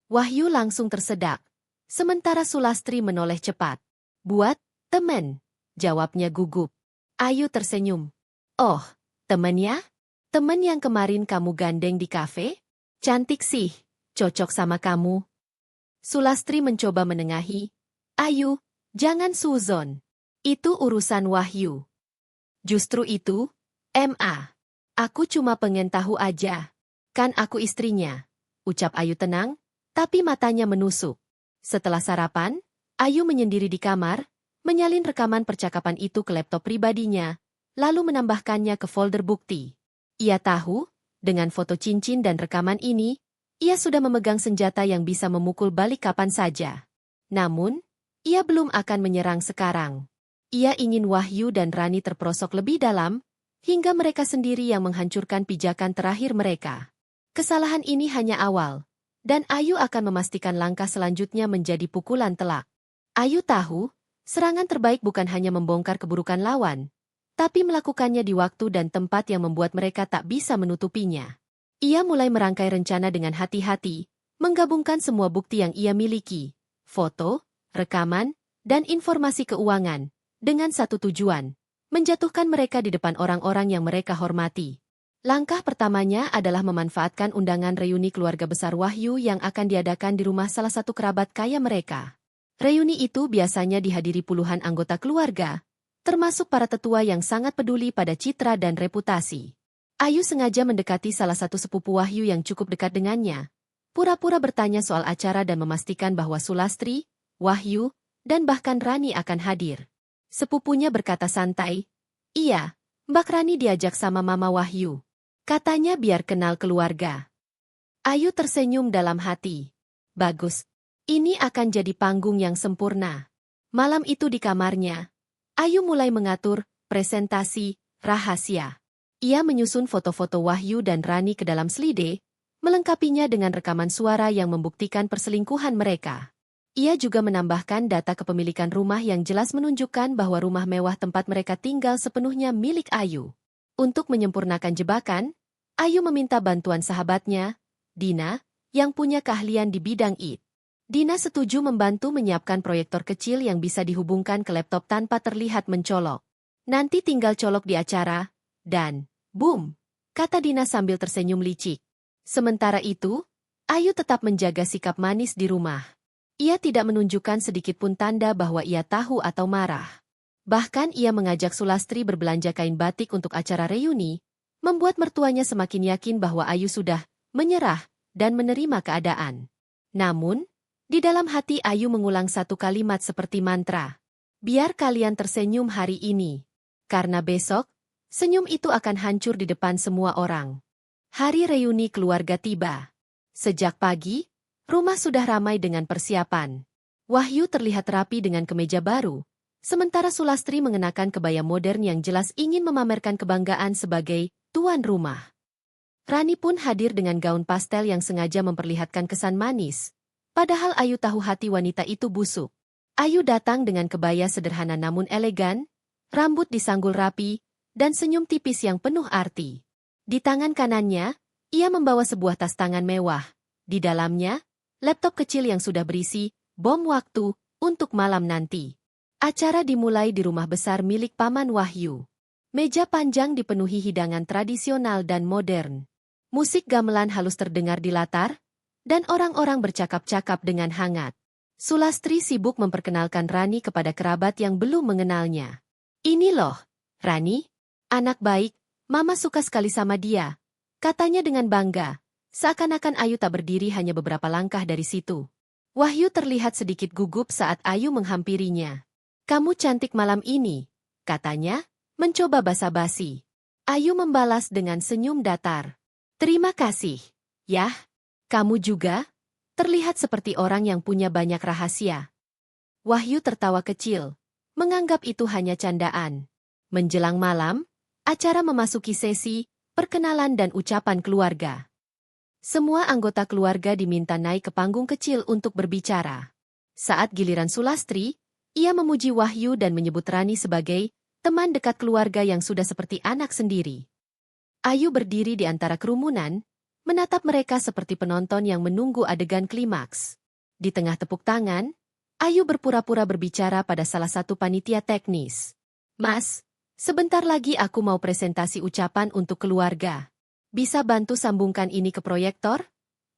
Wahyu langsung tersedak, sementara Sulastri menoleh cepat. Buat temen, jawabnya gugup. Ayu tersenyum. Oh, temen ya? Temen yang kemarin kamu gandeng di kafe? Cantik sih, cocok sama kamu. Sulastri mencoba menengahi. Ayu, jangan suzon. Itu urusan Wahyu. Justru itu, Ma. Aku cuma pengen tahu aja. Kan aku istrinya. Ucap Ayu tenang, tapi matanya menusuk. Setelah sarapan, Ayu menyendiri di kamar, menyalin rekaman percakapan itu ke laptop pribadinya, lalu menambahkannya ke folder bukti. Ia tahu, dengan foto cincin dan rekaman ini, ia sudah memegang senjata yang bisa memukul balik kapan saja. Namun, ia belum akan menyerang sekarang. Ia ingin Wahyu dan Rani terperosok lebih dalam, hingga mereka sendiri yang menghancurkan pijakan terakhir mereka. Kesalahan ini hanya awal, dan Ayu akan memastikan langkah selanjutnya menjadi pukulan telak. Ayu tahu, serangan terbaik bukan hanya membongkar keburukan lawan, tapi melakukannya di waktu dan tempat yang membuat mereka tak bisa menutupinya. Ia mulai merangkai rencana dengan hati-hati, menggabungkan semua bukti yang ia miliki, foto, rekaman, dan informasi keuangan, dengan satu tujuan, menjatuhkan mereka di depan orang-orang yang mereka hormati. Langkah pertamanya adalah memanfaatkan undangan reuni keluarga besar Wahyu yang akan diadakan di rumah salah satu kerabat kaya mereka. Reuni itu biasanya dihadiri puluhan anggota keluarga, termasuk para tetua yang sangat peduli pada citra dan reputasi. Ayu sengaja mendekati salah satu sepupu Wahyu yang cukup dekat dengannya, pura-pura bertanya soal acara dan memastikan bahwa Sulastri, Wahyu, dan bahkan Rani akan hadir. Sepupunya berkata santai, "Iya, Mbak Rani diajak sama Mama Wahyu. Katanya biar kenal keluarga." Ayu tersenyum dalam hati. Bagus. Ini akan jadi panggung yang sempurna. Malam itu di kamarnya, Ayu mulai mengatur presentasi rahasia. Ia menyusun foto-foto Wahyu dan Rani ke dalam slide, melengkapinya dengan rekaman suara yang membuktikan perselingkuhan mereka. Ia juga menambahkan data kepemilikan rumah yang jelas menunjukkan bahwa rumah mewah tempat mereka tinggal sepenuhnya milik Ayu. Untuk menyempurnakan jebakan, Ayu meminta bantuan sahabatnya, Dina, yang punya keahlian di bidang IT. Dina setuju membantu menyiapkan proyektor kecil yang bisa dihubungkan ke laptop tanpa terlihat mencolok. Nanti tinggal colok di acara, dan, boom, kata Dina sambil tersenyum licik. Sementara itu, Ayu tetap menjaga sikap manis di rumah. Ia tidak menunjukkan sedikit pun tanda bahwa ia tahu atau marah. Bahkan ia mengajak Sulastri berbelanja kain batik untuk acara reuni, membuat mertuanya semakin yakin bahwa Ayu sudah menyerah dan menerima keadaan. Namun, di dalam hati Ayu mengulang satu kalimat seperti mantra. Biar kalian tersenyum hari ini. Karena besok, senyum itu akan hancur di depan semua orang. Hari reuni keluarga tiba. Sejak pagi, rumah sudah ramai dengan persiapan. Wahyu terlihat rapi dengan kemeja baru, sementara Sulastri mengenakan kebaya modern yang jelas ingin memamerkan kebanggaan sebagai tuan rumah. Rani pun hadir dengan gaun pastel yang sengaja memperlihatkan kesan manis. Padahal Ayu tahu hati wanita itu busuk. Ayu datang dengan kebaya sederhana namun elegan, rambut disanggul rapi, dan senyum tipis yang penuh arti. Di tangan kanannya, ia membawa sebuah tas tangan mewah. Di dalamnya, laptop kecil yang sudah berisi bom waktu untuk malam nanti. Acara dimulai di rumah besar milik Paman Wahyu. Meja panjang dipenuhi hidangan tradisional dan modern. Musik gamelan halus terdengar di latar, dan orang-orang bercakap-cakap dengan hangat. Sulastri sibuk memperkenalkan Rani kepada kerabat yang belum mengenalnya. Ini loh, Rani, anak baik, Mama suka sekali sama dia, katanya dengan bangga, seakan-akan Ayu tak berdiri hanya beberapa langkah dari situ. Wahyu terlihat sedikit gugup saat Ayu menghampirinya. Kamu cantik malam ini, katanya, mencoba basa-basi. Ayu membalas dengan senyum datar. Terima kasih. Yah, kamu juga? Terlihat seperti orang yang punya banyak rahasia. Wahyu tertawa kecil, menganggap itu hanya candaan. Menjelang malam, acara memasuki sesi perkenalan dan ucapan keluarga. Semua anggota keluarga diminta naik ke panggung kecil untuk berbicara. Saat giliran Sulastri, ia memuji Wahyu dan menyebut Rani sebagai teman dekat keluarga yang sudah seperti anak sendiri. Ayu berdiri di antara kerumunan, menatap mereka seperti penonton yang menunggu adegan klimaks. Di tengah tepuk tangan, Ayu berpura-pura berbicara pada salah satu panitia teknis. Mas, sebentar lagi aku mau presentasi ucapan untuk keluarga. Bisa bantu sambungkan ini ke proyektor?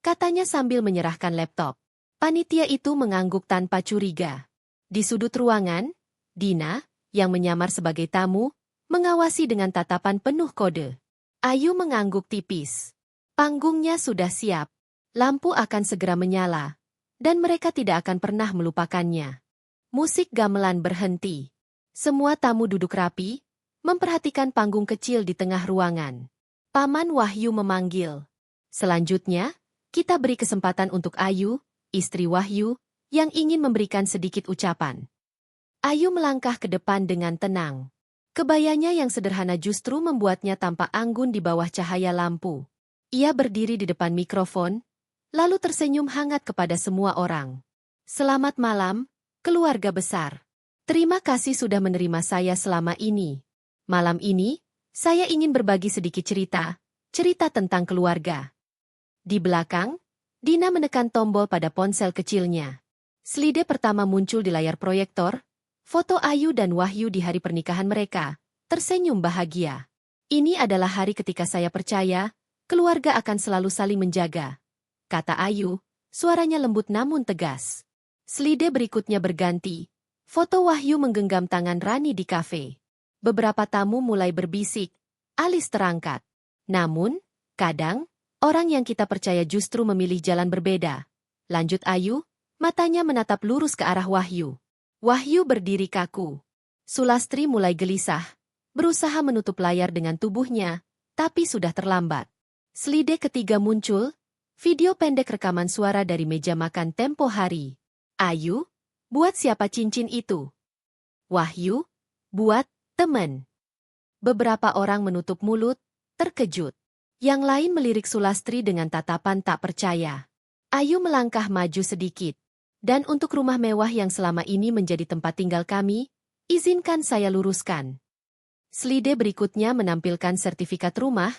Katanya sambil menyerahkan laptop. Panitia itu mengangguk tanpa curiga. Di sudut ruangan, Dina, yang menyamar sebagai tamu, mengawasi dengan tatapan penuh kode. Ayu mengangguk tipis. Panggungnya sudah siap. Lampu akan segera menyala, dan mereka tidak akan pernah melupakannya. Musik gamelan berhenti. Semua tamu duduk rapi, memperhatikan panggung kecil di tengah ruangan. Paman Wahyu memanggil. Selanjutnya, kita beri kesempatan untuk Ayu, istri Wahyu, yang ingin memberikan sedikit ucapan. Ayu melangkah ke depan dengan tenang. Kebayanya yang sederhana justru membuatnya tampak anggun di bawah cahaya lampu. Ia berdiri di depan mikrofon, lalu tersenyum hangat kepada semua orang. Selamat malam, keluarga besar. Terima kasih sudah menerima saya selama ini. Malam ini, saya ingin berbagi sedikit cerita tentang keluarga. Di belakang, Dina menekan tombol pada ponsel kecilnya. Slide pertama muncul di layar proyektor, foto Ayu dan Wahyu di hari pernikahan mereka, tersenyum bahagia. Ini adalah hari ketika saya percaya, keluarga akan selalu saling menjaga, kata Ayu, suaranya lembut namun tegas. Slide berikutnya berganti, foto Wahyu menggenggam tangan Rani di kafe. Beberapa tamu mulai berbisik, alis terangkat. Namun, kadang, orang yang kita percaya justru memilih jalan berbeda. Lanjut Ayu, matanya menatap lurus ke arah Wahyu. Wahyu berdiri kaku. Sulastri mulai gelisah, berusaha menutup layar dengan tubuhnya, tapi sudah terlambat. Slide ketiga muncul, video pendek rekaman suara dari meja makan tempo hari. Ayu, buat siapa cincin itu? Wahyu, buat temen. Beberapa orang menutup mulut, terkejut. Yang lain melirik Sulastri dengan tatapan tak percaya. Ayu melangkah maju sedikit. Dan untuk rumah mewah yang selama ini menjadi tempat tinggal kami, izinkan saya luruskan. Slide berikutnya menampilkan sertifikat rumah,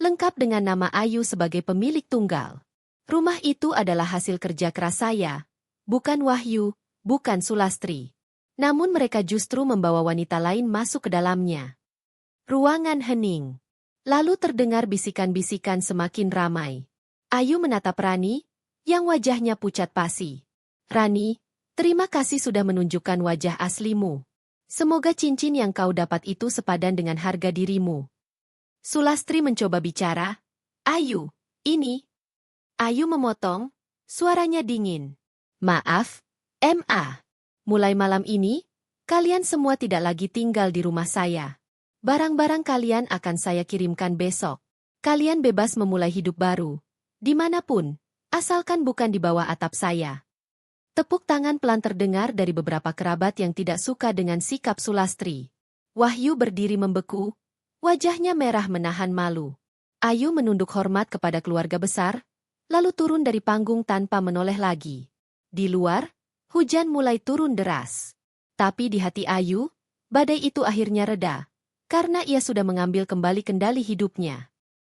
lengkap dengan nama Ayu sebagai pemilik tunggal. Rumah itu adalah hasil kerja keras saya, bukan Wahyu, bukan Sulastri. Namun mereka justru membawa wanita lain masuk ke dalamnya. Ruangan hening. Lalu terdengar bisikan-bisikan semakin ramai. Ayu menatap Rani, yang wajahnya pucat pasi. Rani, terima kasih sudah menunjukkan wajah aslimu. Semoga cincin yang kau dapat itu sepadan dengan harga dirimu. Sulastri mencoba bicara. Ayu, ini. Ayu memotong, suaranya dingin. Maaf, Ma. Mulai malam ini, kalian semua tidak lagi tinggal di rumah saya. Barang-barang kalian akan saya kirimkan besok. Kalian bebas memulai hidup baru. Dimanapun, asalkan bukan di bawah atap saya. Tepuk tangan pelan terdengar dari beberapa kerabat yang tidak suka dengan sikap Sulastri. Wahyu berdiri membeku, wajahnya merah menahan malu. Ayu menunduk hormat kepada keluarga besar, lalu turun dari panggung tanpa menoleh lagi. Di luar, hujan mulai turun deras. Tapi di hati Ayu, badai itu akhirnya reda, karena ia sudah mengambil kembali kendali hidupnya.